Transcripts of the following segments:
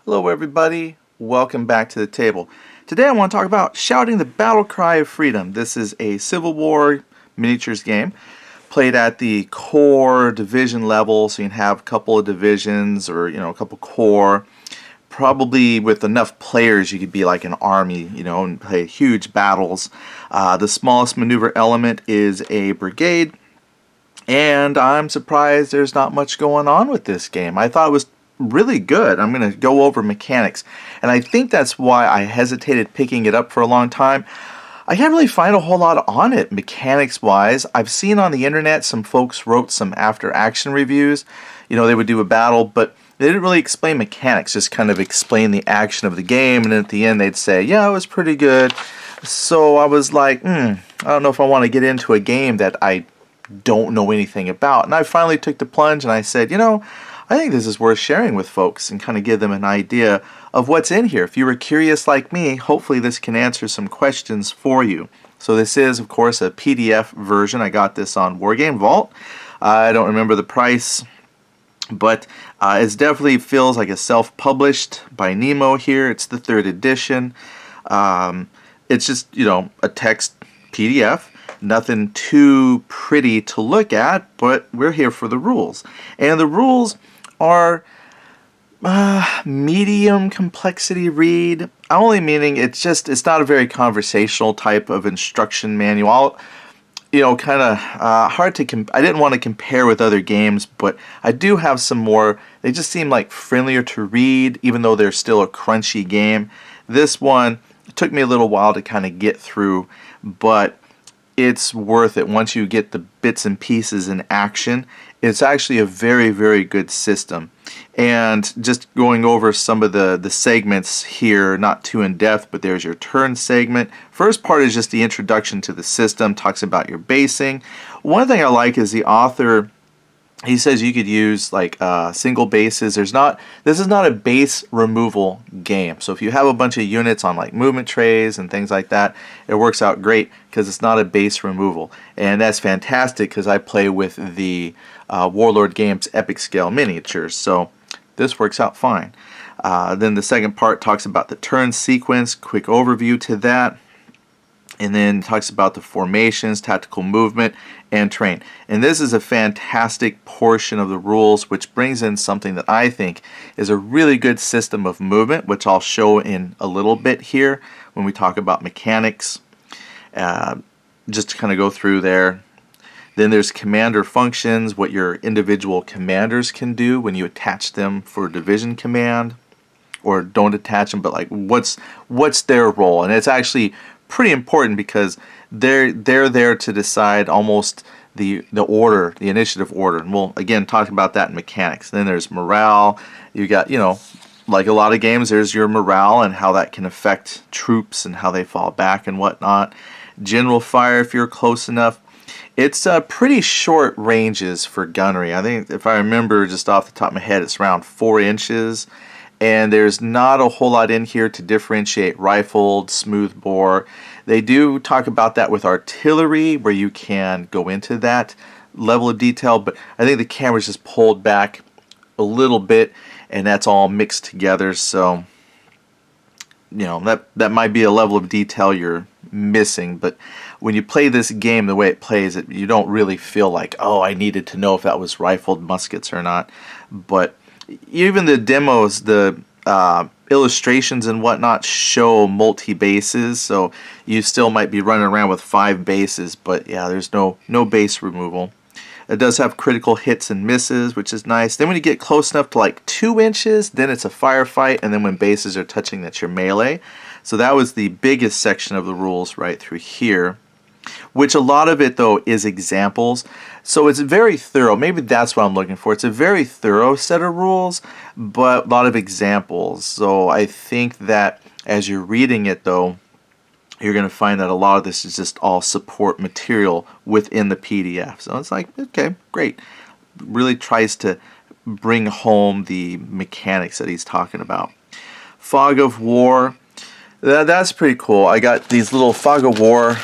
Hello everybody, welcome back to the table. Today I want to talk about Shouting the Battle Cry of Freedom. This is a Civil War miniatures game played at the core division level, so you can have a couple of divisions or a couple core. Probably with enough players you could be like an army, and play huge battles. The smallest maneuver element is a brigade, and I'm surprised there's not much going on with this game. I thought it was really good. I'm going to go over mechanics, and I think that's why I hesitated picking it up for a long time. I can't really find a whole lot on it mechanics wise. I've seen on the internet some folks wrote some after action reviews. They would do a battle, but they didn't really explain mechanics, just kind of explain the action of the game, and at the end they'd say, yeah, it was pretty good. So I was like, I don't know if I want to get into a game that I don't know anything about. And I finally took the plunge and I said, I think this is worth sharing with folks and kind of give them an idea of what's in here. If you were curious like me, hopefully this can answer some questions for you. So this is, of course, a PDF version. I got this on Wargame Vault. I don't remember the price, but it definitely feels like a self-published by Nemo here. It's the 3rd edition. It's just, a text PDF. Nothing too pretty to look at, but we're here for the rules. And the rules are medium complexity read. Only meaning it's not a very conversational type of instruction manual. Kind of hard to I didn't want to compare with other games, but I do have some more. They just seem like friendlier to read, even though they're still a crunchy game. This one, it took me a little while to kind of get through, but it's worth it once you get the bits and pieces in action. It's actually a very, very good system. And just going over some of the segments here, not too in depth, but there's your turn segment. First part is just the introduction to the system, talks about your basing. One thing I like is the author, he says you could use like single bases. This is not a base removal game. So if you have a bunch of units on like movement trays and things like that, it works out great because it's not a base removal. And that's fantastic because I play with the Warlord Games Epic Scale miniatures. So this works out fine. Then the second part talks about the turn sequence, quick overview to that. And then talks about the formations, tactical movement, and terrain. And this is a fantastic portion of the rules, which brings in something that I think is a really good system of movement, which I'll show in a little bit here when we talk about mechanics. Just to kind of go through there. Then there's commander functions, what your individual commanders can do when you attach them for division command, or don't attach them, but like what's their role. And it's actually pretty important because they're there to decide almost the order, the initiative order. And we'll again talk about that in mechanics. Then there's morale. You got, like a lot of games, there's your morale and how that can affect troops and how they fall back and whatnot. General fire if you're close enough. It's pretty short ranges for gunnery. I think if I remember just off the top of my head, it's around 4 inches. And there's not a whole lot in here to differentiate rifled, smoothbore. They do talk about that with artillery, where you can go into that level of detail, but I think the camera's just pulled back a little bit, and that's all mixed together, so that might be a level of detail you're missing. But when you play this game the way it plays, you don't really feel like, oh, I needed to know if that was rifled muskets or not. But even the demos, the illustrations and whatnot show multi-bases, so you still might be running around with 5 bases, but yeah, there's no base removal. It does have critical hits and misses, which is nice. Then when you get close enough to like 2 inches, then it's a firefight, and then when bases are touching, that's your melee. So that was the biggest section of the rules right through here, which a lot of it though is examples. So it's very thorough. Maybe that's what I'm looking for. It's a very thorough set of rules, but a lot of examples. So I think that as you're reading it though, you're going to find that a lot of this is just all support material within the PDF. So it's like, okay, great. Really tries to bring home the mechanics that he's talking about. Fog of War. That's pretty cool. I got these little Fog of War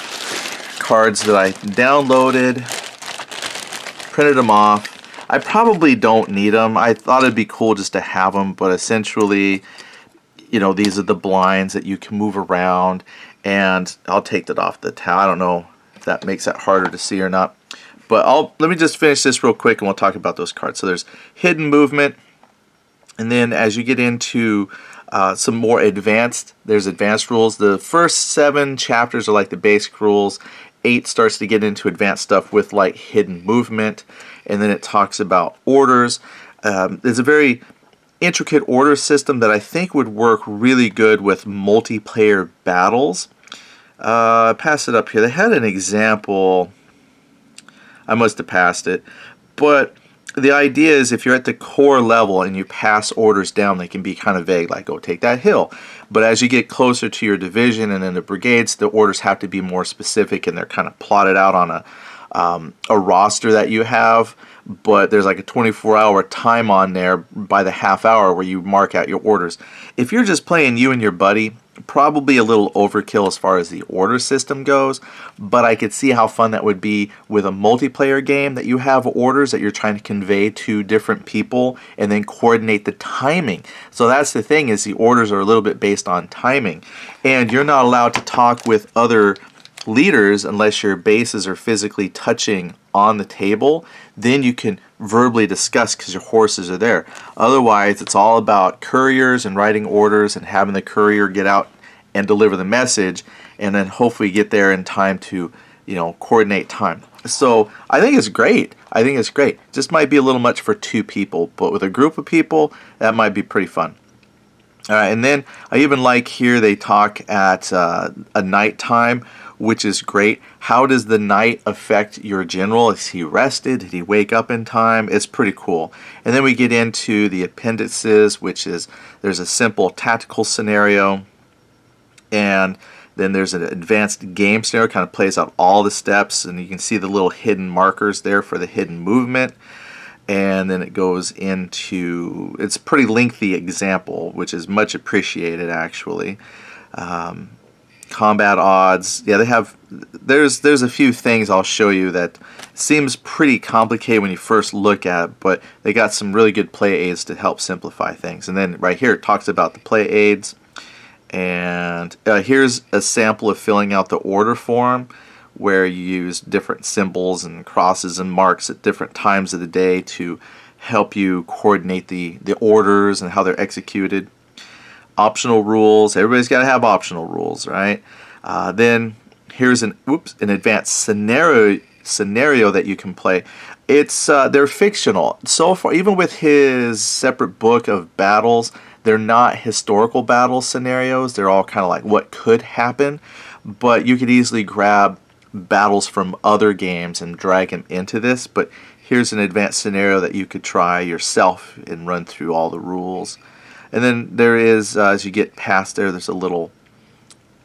cards that I downloaded, printed them off. I probably don't need them. I thought it'd be cool just to have them, but essentially these are the blinds that you can move around, and I'll take that off the towel. I don't know if that makes that harder to see or not, but let me just finish this real quick and we'll talk about those cards. So there's hidden movement, and then as you get into some more advanced, there's advanced rules. The first 7 chapters are like the basic rules. 8 starts to get into advanced stuff with like hidden movement, and then it talks about orders. There's a very intricate order system that I think would work really good with multiplayer battles. Pass it up here. They had an example. I must have passed it, but the idea is if you're at the core level and you pass orders down, they can be kind of vague, like go take that hill. But as you get closer to your division and then the brigades, the orders have to be more specific, and they're kind of plotted out on a roster that you have. But there's like a 24-hour time on there by the half hour where you mark out your orders. If you're just playing you and your buddy, probably a little overkill as far as the order system goes, but I could see how fun that would be with a multiplayer game that you have orders that you're trying to convey to different people and then coordinate the timing. So that's the thing, is the orders are a little bit based on timing, and you're not allowed to talk with other leaders unless your bases are physically touching on the table. Then you can verbally discuss because your horses are there. Otherwise, it's all about couriers and writing orders and having the courier get out and deliver the message, and then hopefully get there in time to coordinate time. So I think it's great. Just might be a little much for 2 people, but with a group of people, that might be pretty fun. All right, and then I even like here they talk at a nighttime, which is great. How does the night affect your general? Is he rested? Did he wake up in time? It's pretty cool. And then we get into the appendices, which is there's a simple tactical scenario, and then there's an advanced game scenario, kind of plays out all the steps, and you can see the little hidden markers there for the hidden movement. And then it goes into, it's a pretty lengthy example, which is much appreciated actually. Combat odds, yeah, they have, there's a few things I'll show you that seems pretty complicated when you first look at it, but they got some really good play aids to help simplify things. And then right here it talks about the play aids, and here's a sample of filling out the order form, where you use different symbols and crosses and marks at different times of the day to help you coordinate the orders and how they're executed. Optional rules. Everybody's got to have optional rules, right? Then here's an advanced scenario that you can play. It's they're fictional. So far, even with his separate book of battles, they're not historical battle scenarios. They're all kind of like what could happen, but you could easily grab battles from other games and drag them into this. But here's an advanced scenario that you could try yourself and run through all the rules. And then there is, as you get past there's a little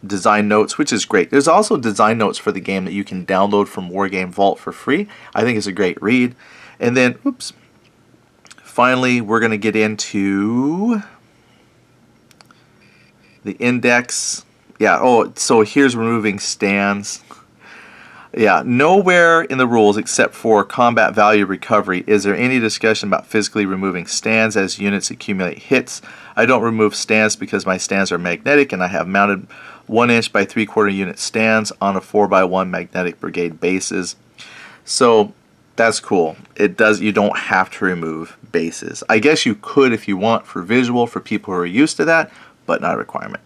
design notes, which is great. There's also design notes for the game that you can download from Wargame Vault for free. I think it's a great read. And then, finally, we're going to get into the index. Yeah, so here's removing stands. Yeah, nowhere in the rules except for combat value recovery is there any discussion about physically removing stands as units accumulate hits. I don't remove stands because my stands are magnetic, and I have mounted 1 inch by 3/4 unit stands on a 4x1 magnetic brigade bases. So that's cool. You don't have to remove bases. I guess you could if you want for visual for people who are used to that, but not a requirement.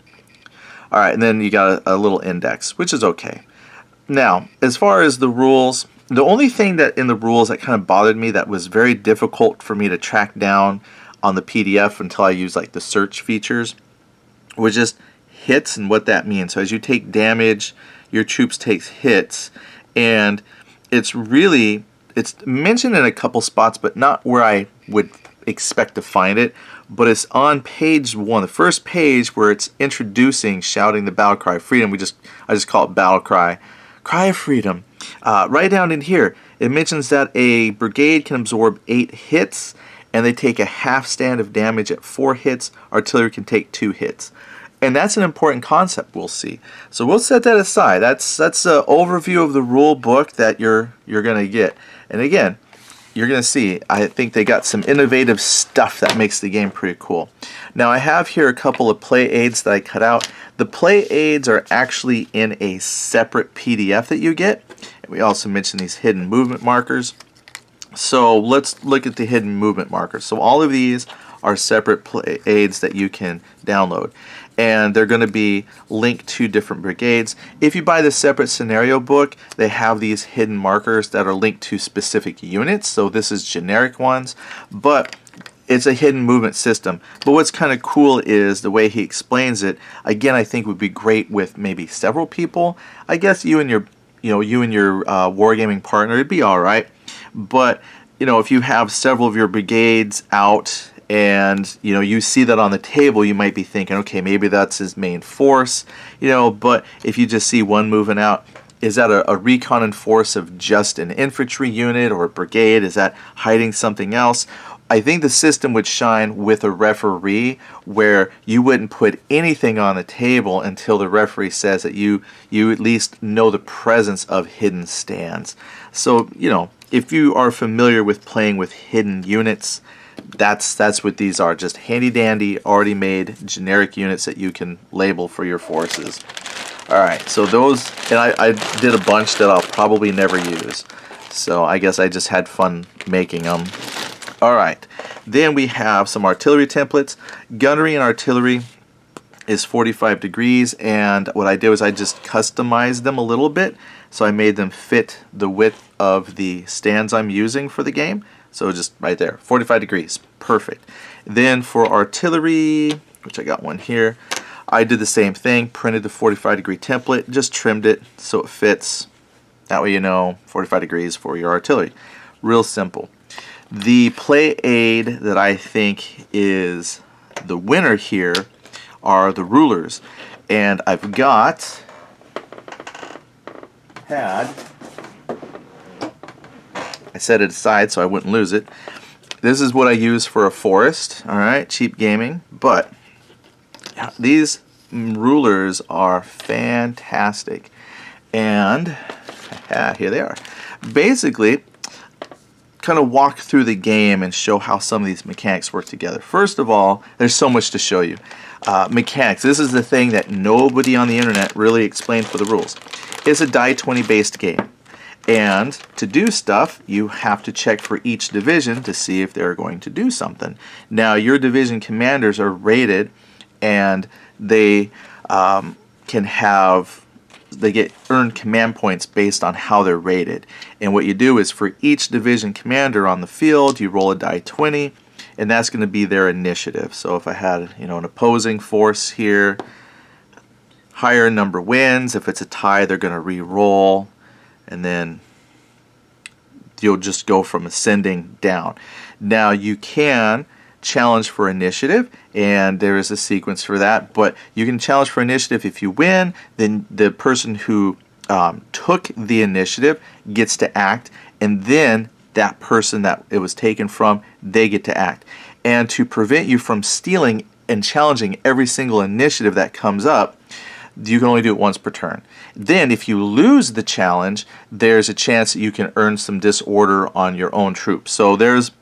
All right, and then you got a little index, which is okay. Now, as far as the rules, the only thing that in the rules that kind of bothered me, that was very difficult for me to track down on the PDF until I used like the search features, was just hits and what that means. So as you take damage, your troops takes hits, and it's mentioned in a couple spots, but not where I would expect to find it. But it's on page 1, the first page, where it's introducing shouting the battle cry of freedom. I just call it battle cry. Cry of freedom. Right down in here, it mentions that a brigade can absorb 8 hits, and they take a half stand of damage at 4 hits. Artillery can take 2 hits. And that's an important concept we'll see. So we'll set that aside. That's an overview of the rule book that you're going to get. And again, you're going to see, I think they got some innovative stuff that makes the game pretty cool. Now I have here a couple of play aids that I cut out. The play aids are actually in a separate PDF that you get. And we also mentioned these hidden movement markers. So let's look at the hidden movement markers. So all of these are separate play aids that you can download. And they're going to be linked to different brigades. If you buy the separate scenario book, they have these hidden markers that are linked to specific units. So this is generic ones, but it's a hidden movement system. But what's kind of cool is the way he explains it. Again, I think would be great with maybe several people. I guess you and your wargaming partner, it'd be all right. But if you have several of your brigades out, and you see that on the table, you might be thinking, okay, maybe that's his main force, but if you just see one moving out, is that a recon in force of just an infantry unit or a brigade? Is that hiding something else? I think the system would shine with a referee, where you wouldn't put anything on the table until the referee says that you at least know the presence of hidden stands. So if you are familiar with playing with hidden units, that's what these are. Just handy dandy, already made generic units that you can label for your forces. Alright, so those, and I did a bunch that I'll probably never use. So I guess I just had fun making them. Alright, then we have some artillery templates. Gunnery and artillery is 45 degrees, and what I did was I just customized them a little bit. So I made them fit the width of the stands I'm using for the game. So just right there, 45 degrees, perfect. Then for artillery, which I got one here, I did the same thing, printed the 45 degree template, just trimmed it so it fits. That way 45 degrees for your artillery. Real simple. The play aid that I think is the winner here are the rulers. And I've I set it aside so I wouldn't lose it. This is what I use for a forest. Alright, cheap gaming. But these rulers are fantastic. And here they are. Basically, kind of walk through the game and show how some of these mechanics work together. First of all, there's so much to show you. Mechanics. This is the thing that nobody on the internet really explained for the rules. It's a die 20 based game. And to do stuff, you have to check for each division to see if they're going to do something. Now, your division commanders are rated, and they get earned command points based on how they're rated. And what you do is for each division commander on the field, you roll a die 20, and that's going to be their initiative. So if I had an opposing force here, higher number wins. If it's a tie, they're going to re-roll. And then you'll just go from ascending down. Now you can challenge for initiative, and there is a sequence for that, but you can challenge for initiative. If you win, then the person who took the initiative gets to act, and then that person that it was taken from, they get to act. And to prevent you from stealing and challenging every single initiative that comes up, you can only do it once per turn. Then if you lose the challenge, there's a chance that you can earn some disorder on your own troops. So there's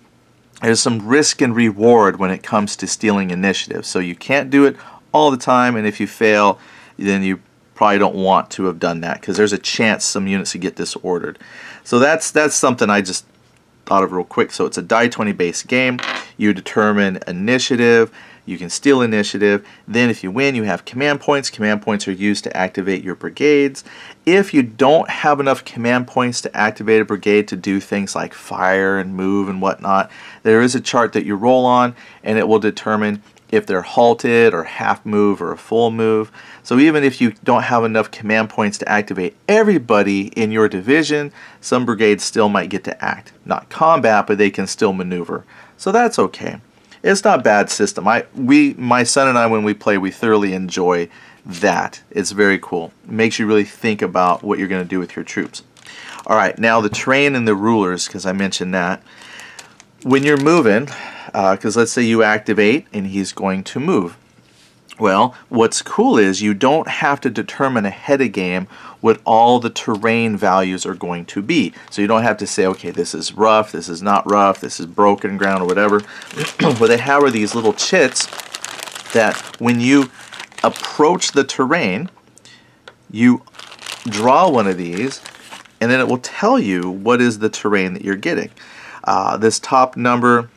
some risk and reward when it comes to stealing initiative. So you can't do it all the time, and if you fail, then you probably don't want to have done that, because there's a chance some units could get disordered. So that's something I just thought of real quick. So it's a die 20 based game. You determine initiative. You can steal initiative. Then if you win, you have command points. Command points are used to activate your brigades. If you don't have enough command points to activate a brigade to do things like fire and move and whatnot, there is a chart that you roll on, and it will determine if they're halted or half move or a full move. So even if you don't have enough command points to activate everybody in your division, some brigades still might get to act. Not combat, but they can still maneuver. So that's okay. It's not a bad system. My son and I, when we play, we thoroughly enjoy that. It's very cool. It makes you really think about what you're going to do with your troops. Alright, now the terrain and the rulers, because I mentioned that. When you're moving, because let's say you activate and he's going to move. Well, what's cool is you don't have to determine ahead of game what all the terrain values are going to be. So you don't have to say, okay, this is rough, this is not rough, this is broken ground, or whatever. What they have are these little chits that when you approach the terrain, you draw one of these, and then it will tell you what is the terrain that you're getting. This top number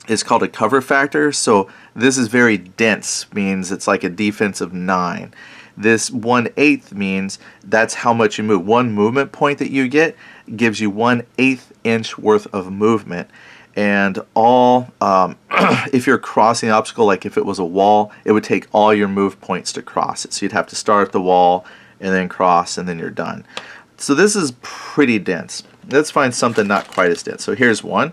is called a cover factor, so this is very dense, means it's like a defense of 9. This 1/8 means that's how much you move. One movement point that you get gives you 1/8 inch worth of movement. And all, if you're crossing an obstacle, like if it was a wall, it would take all your move points to cross it. So you'd have to start at the wall and then cross, and then you're done. So this is pretty dense. Let's find something not quite as dense. So here's 1,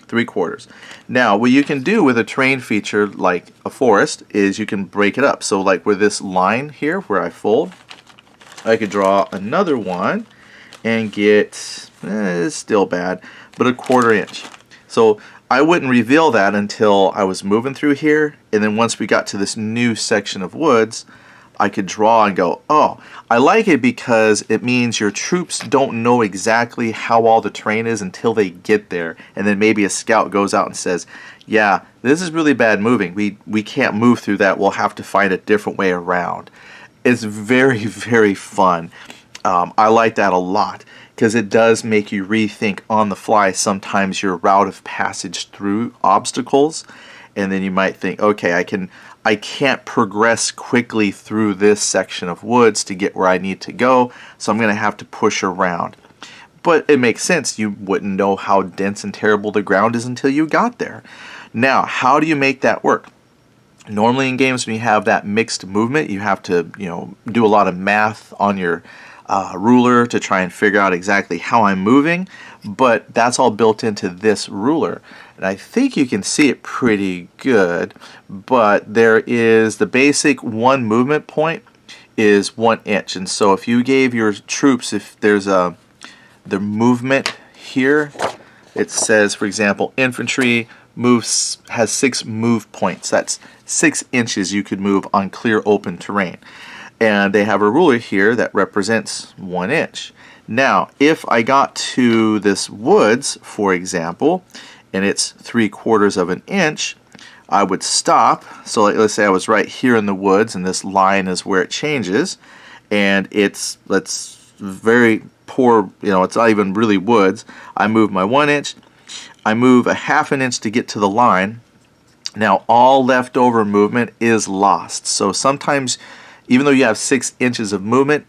3/4. Now, what you can do with a terrain feature like a forest is you can break it up. So like with this line here where I fold, I could draw another one and get, it's still bad, but 1/4 inch. So I wouldn't reveal that until I was moving through here, and then once we got to this new section of woods, I could draw and go, oh, I like it because it means your troops don't know exactly how all the terrain is until they get there. And then maybe a scout goes out and says, yeah, this is really bad moving. We can't move through that. We'll have to find a different way around. It's very, very fun. I like that a lot because it does make you rethink on the fly sometimes your route of passage through obstacles. And then you might think, okay, I can't progress quickly through this section of woods to get where I need to go, so I'm going to have to push around. But it makes sense. You wouldn't know how dense and terrible the ground is until you got there. Now, how do you make that work? Normally in games when you have that mixed movement, you have to, do a lot of math on your ruler to try and figure out exactly how I'm moving, but that's all built into this ruler. And I think you can see it pretty good, but there is the basic one movement point is 1 inch. And so if you gave your troops, if there's the movement here, it says, for example, infantry has 6 move points. That's 6 inches you could move on clear open terrain. And they have a ruler here that represents 1 inch. Now, if I got to this woods, for example, and it's 3/4 of an inch, I would stop. So let's say I was right here in the woods, and this line is where it changes, and it's very poor, it's not even really woods. I move my 1 inch, I move a 1/2 inch to get to the line. Now all leftover movement is lost. So sometimes, even though you have 6 inches of movement,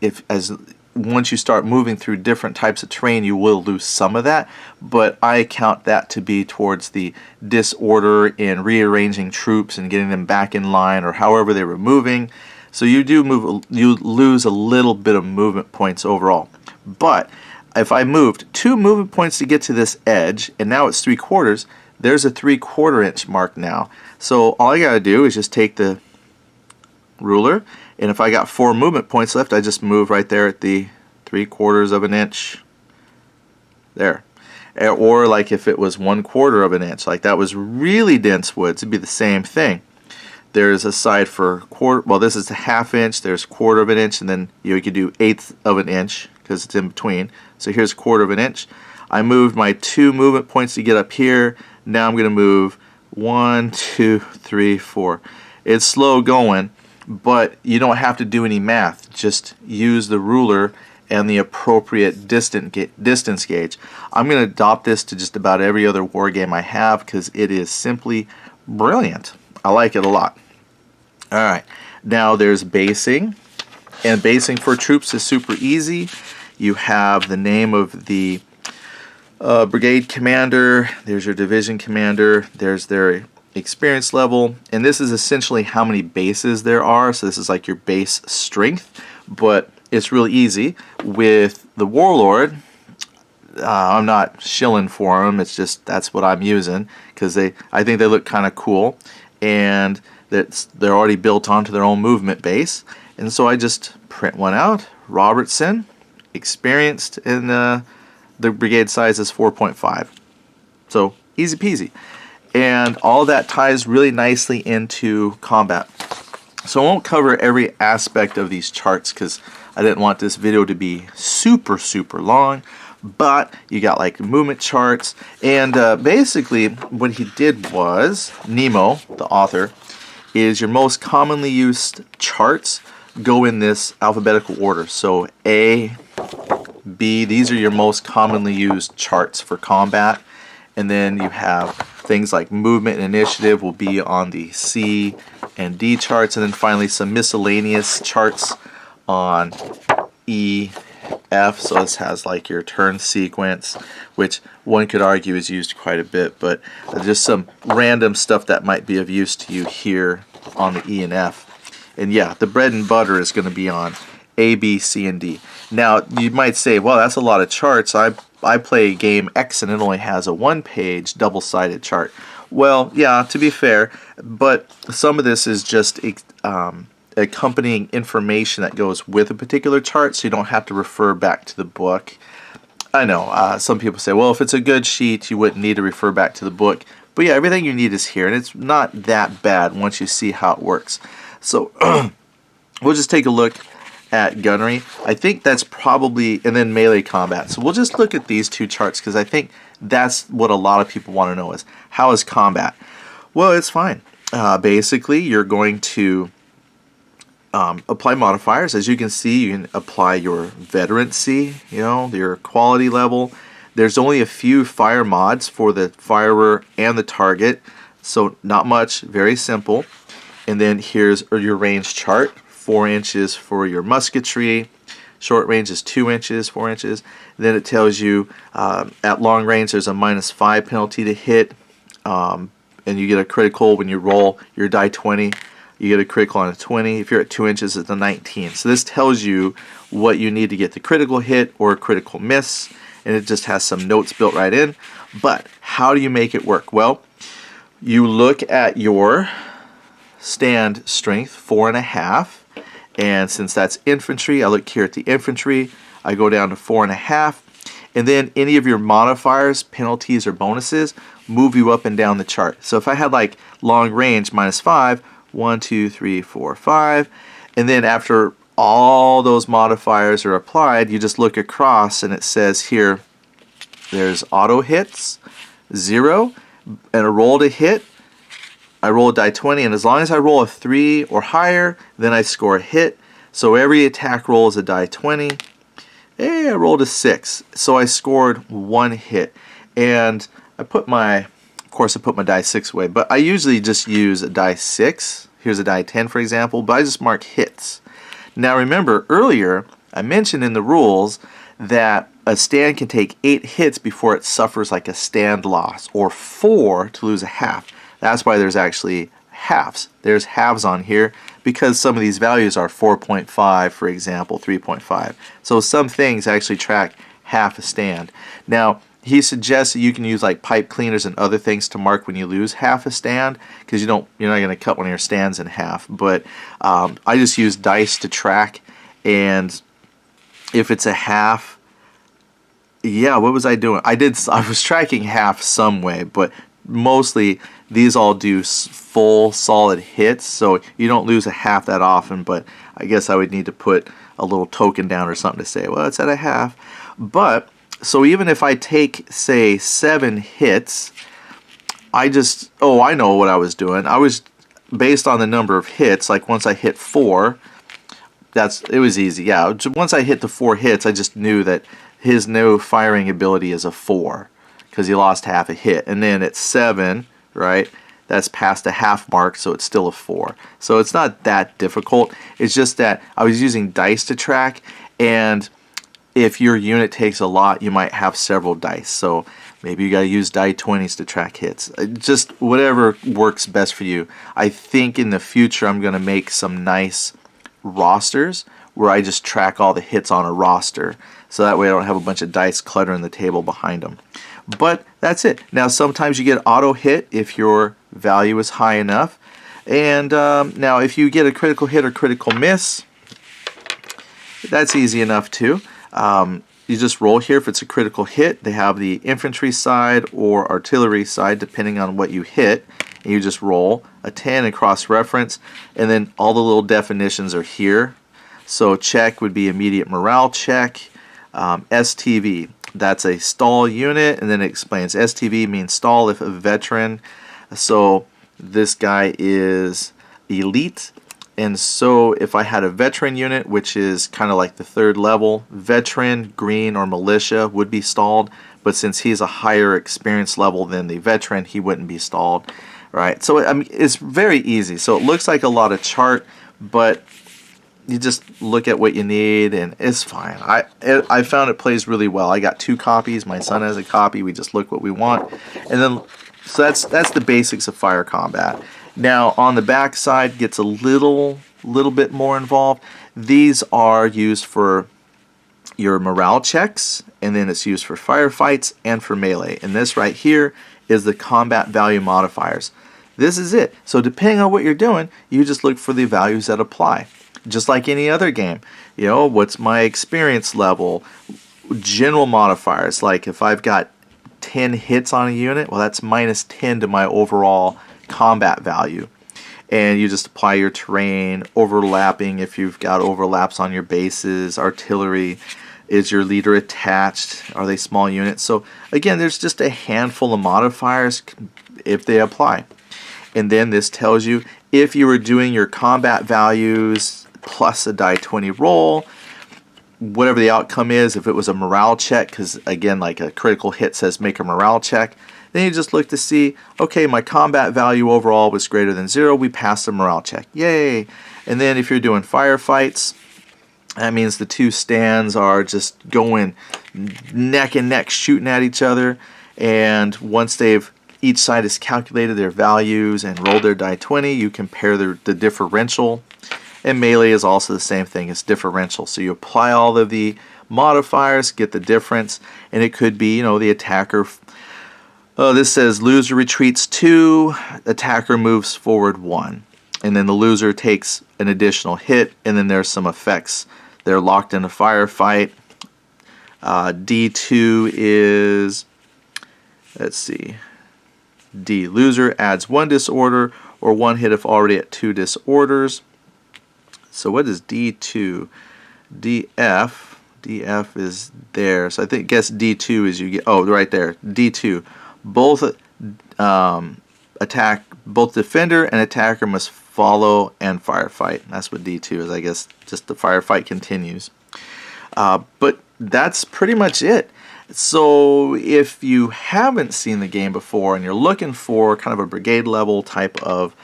once you start moving through different types of terrain, you will lose some of that, but I count that to be towards the disorder in rearranging troops and getting them back in line or however they were moving. So you lose a little bit of movement points overall. But if I moved 2 movement points to get to this edge, and now it's 3/4, there's a 3/4 inch mark now. So all I gotta do is just take the ruler, and if I got 4 movement points left, I just move right there at the 3/4 of an inch there. Or like if it was 1/4 of an inch, like that was really dense woods, it'd be the same thing. There's a side for quarter, well, this is a 1/2 inch, there's 1/4 of an inch, and then you could do 1/8 of an inch because it's in between. So here's 1/4 of an inch. I moved my 2 movement points to get up here. Now I'm going to move 1, 2, 3, 4. It's slow going, but you don't have to do any math. Just use the ruler and the appropriate distance gauge. I'm going to adopt this to just about every other war game I have because it is simply brilliant. I like it a lot. Alright, now there's basing, and basing for troops is super easy. You have the name of the brigade commander, there's your division commander, there's their experience level, and this is essentially how many bases there are. So this is like your base strength, but it's really easy. With the warlord, I'm not shilling for them, it's just that's what I'm using because I think they look kind of cool, and they're already built onto their own movement base. And so I just print one out. Robertson, experienced, and the brigade size is 4.5. So easy peasy. And all that ties really nicely into combat. So I won't cover every aspect of these charts because I didn't want this video to be super long, but you got like movement charts, and basically what he did was, Nemo, the author, is your most commonly used charts go in this alphabetical order. So A, B, these are your most commonly used charts for combat, and then you have things like movement and initiative will be on the C and D charts, and then finally some miscellaneous charts on E, F. So this has like your turn sequence, which one could argue is used quite a bit, but just some random stuff that might be of use to you here on the E and F. And yeah, the bread and butter is going to be on A, B, C, and D. Now you might say, well, that's a lot of charts. I play game X and it only has a one-page double-sided chart. Well, yeah, to be fair, but some of this is just accompanying information that goes with a particular chart, so you don't have to refer back to the book. I know, some people say, well, if it's a good sheet, you wouldn't need to refer back to the book. But yeah, everything you need is here, and it's not that bad once you see how it works. So we'll just take a look at gunnery. I think that's probably, and then melee combat. So we'll just look at these two charts because I think that's what a lot of people want to know is, how is combat? Well, it's fine. Basically, you're going to apply modifiers. As you can see, you can apply your veterancy, your quality level. There's only a few fire mods for the firer and the target, so not much, very simple. And then here's your range chart. 4 inches for your musketry, short range is 2 inches, 4 inches. Then it tells you at long range there's a -5 penalty to hit, and you get a critical when you roll your die 20. You get a critical on a 20. If you're at 2 inches, it's a 19. So this tells you what you need to get the critical hit or a critical miss, and it just has some notes built right in. But how do you make it work? Well, you look at your stand strength, 4.5. And since that's infantry, I look here at the infantry, I go down to 4.5, and then any of your modifiers, penalties, or bonuses move you up and down the chart. So if I had like long range, -5, 1, 2, 3, 4, 5, and then after all those modifiers are applied, you just look across and it says here, there's auto hits, 0, and a roll to hit. I roll a die 20, and as long as I roll a 3 or higher, then I score a hit. So every attack roll is a die 20. Hey, I rolled a 6, so I scored 1 hit. And I put my die 6 away, but I usually just use a die 6. Here's a die 10, for example, but I just mark hits. Now remember, earlier I mentioned in the rules that a stand can take 8 hits before it suffers like a stand loss, or 4 to lose a half. That's why there's actually halves. There's halves on here because some of these values are 4.5, for example, 3.5. So some things actually track half a stand. Now, he suggests that you can use like pipe cleaners and other things to mark when you lose half a stand, because you're not going to cut one of your stands in half. But I just use dice to track, and if it's a half, yeah, what was I doing? I was tracking half some way, but mostly these all do full solid hits, so you don't lose a half that often. But I guess I would need to put a little token down or something to say, well, it's at a half. But so even if I take, say, 7 hits, I know what I was doing. I was based on the number of hits. Like once I hit 4, it was easy. Yeah, once I hit the 4 hits, I just knew that his no firing ability is a 4. Because he lost half a hit. And then at 7, right, that's past a half mark, so it's still a 4. So it's not that difficult. It's just that I was using dice to track, and if your unit takes a lot, you might have several dice. So maybe you got to use die 20s to track hits. Just whatever works best for you. I think in the future I'm going to make some nice rosters where I just track all the hits on a roster. So that way I don't have a bunch of dice cluttering the table behind them. But that's it. Now sometimes you get auto hit if your value is high enough. And now if you get a critical hit or critical miss, that's easy enough too. You just roll here. If it's a critical hit, they have the infantry side or artillery side depending on what you hit. and you just roll a 10 and cross-reference, and then all the little definitions are here. So check would be immediate morale check. STV, that's a stall unit, and then it explains STV means stall if a veteran. So this guy is elite, and so if I had a veteran unit, which is kind of like the third level, veteran, green, or militia would be stalled, but since he's a higher experience level than the veteran, he wouldn't be stalled, right? So I mean, it's very easy. So it looks like a lot of chart, but you just look at what you need and it's fine. I found it plays really well. I got 2 copies. My son has a copy. We just look what we want, and then so that's the basics of fire combat. Now on the back side gets a little bit more involved. These are used for your morale checks, and then it's used for firefights and for melee. And this right here is the combat value modifiers. This is it. So depending on what you're doing, you just look for the values that apply. Just like any other game, you know, what's my experience level? General modifiers, like if I've got 10 hits on a unit, well, that's minus 10 to my overall combat value. And you just apply your terrain, overlapping if you've got overlaps on your bases, artillery, is your leader attached, are they small units? So again, there's just a handful of modifiers if they apply. And then this tells you if you were doing your combat values plus a die 20 roll, whatever the outcome is, if it was a morale check, because again, like a critical hit says make a morale check, then you just look to see, okay, my combat value overall was greater than 0, we passed the morale check, yay. And then if you're doing firefights, that means the 2 stands are just going neck and neck shooting at each other, and once each side has calculated their values and rolled their die 20, you compare the differential. And melee is also the same thing, it's differential. So you apply all of the modifiers, get the difference, and it could be, you know, the attacker, this says loser retreats 2, attacker moves forward 1. And then the loser takes an additional hit, and then there's some effects. They're locked in a firefight. D2 is, let's see, D, loser adds 1 disorder or 1 hit if already at 2 disorders. So what is D2? DF is there. So I guess D2 is you get, oh, right there, D2. Both both defender and attacker must follow and firefight. That's what D2 is, I guess, just the firefight continues. But that's pretty much it. So if you haven't seen the game before and you're looking for kind of a brigade level type of,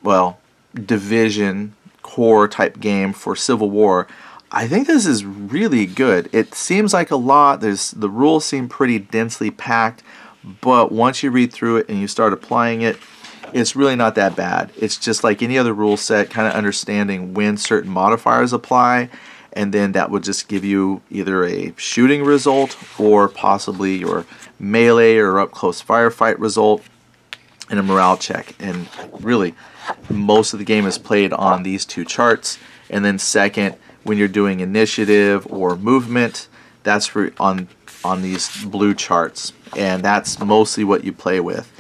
well, division core type game for Civil War, I think this is really good. It seems like a lot. The rules seem pretty densely packed, but once you read through it and you start applying it, it's really not that bad. It's just like any other rule set, kind of understanding when certain modifiers apply, and then that would just give you either a shooting result or possibly your melee or up close firefight result and a morale check. And really, most of the game is played on these 2 charts. And then second, when you're doing initiative or movement, that's on these blue charts, and that's mostly what you play with.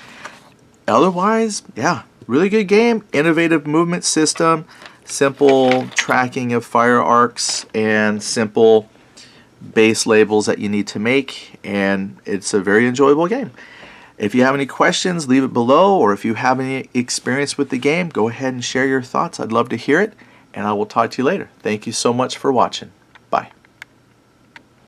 Otherwise, yeah, really good game, innovative movement system, simple tracking of fire arcs, and simple base labels that you need to make, and it's a very enjoyable game. If you have any questions, leave it below, or if you have any experience with the game, go ahead and share your thoughts. I'd love to hear it, and I will talk to you later. Thank you so much for watching.